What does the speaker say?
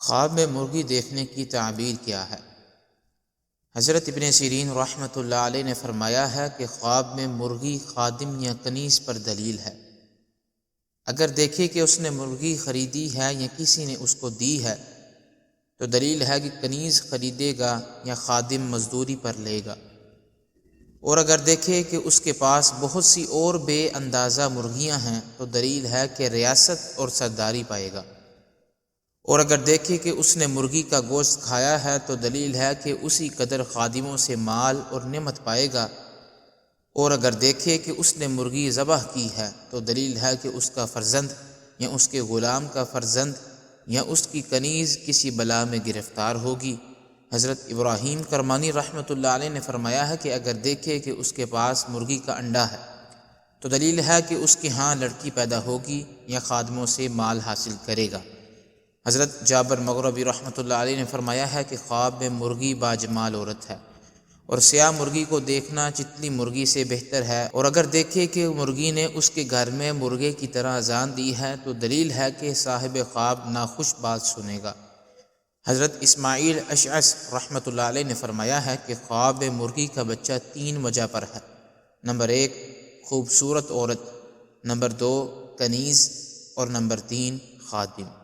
خواب میں مرغی دیکھنے کی تعبیر کیا ہے؟ حضرت ابن سیرین رحمۃ اللہ علیہ نے فرمایا ہے کہ خواب میں مرغی خادم یا کنیز پر دلیل ہے۔ اگر دیکھے کہ اس نے مرغی خریدی ہے یا کسی نے اس کو دی ہے تو دلیل ہے کہ کنیز خریدے گا یا خادم مزدوری پر لے گا، اور اگر دیکھے کہ اس کے پاس بہت سی اور بے اندازہ مرغیاں ہیں تو دلیل ہے کہ ریاست اور سرداری پائے گا، اور اگر دیکھے کہ اس نے مرغی کا گوشت کھایا ہے تو دلیل ہے کہ اسی قدر خادموں سے مال اور نعمت پائے گا، اور اگر دیکھے کہ اس نے مرغی ذبح کی ہے تو دلیل ہے کہ اس کا فرزند یا اس کے غلام کا فرزند یا اس کی کنیز کسی بلا میں گرفتار ہوگی۔ حضرت ابراہیم کرمانی رحمۃ اللہ علیہ نے فرمایا ہے کہ اگر دیکھے کہ اس کے پاس مرغی کا انڈا ہے تو دلیل ہے کہ اس کے ہاں لڑکی پیدا ہوگی یا خادموں سے مال حاصل کرے گا۔ حضرت جابر مغربی رحمۃ اللہ علیہ نے فرمایا ہے کہ خواب میں مرغی باجمال عورت ہے، اور سیاہ مرغی کو دیکھنا چتلی مرغی سے بہتر ہے، اور اگر دیکھے کہ مرغی نے اس کے گھر میں مرغے کی طرح اذان دی ہے تو دلیل ہے کہ صاحب خواب ناخوش بات سنے گا۔ حضرت اسماعیل اشعث رحمۃ اللہ علیہ نے فرمایا ہے کہ خواب میں مرغی کا بچہ 3 وجہ پر ہے: نمبر 1 خوبصورت عورت، نمبر 2 کنیز، اور نمبر 3 خادم۔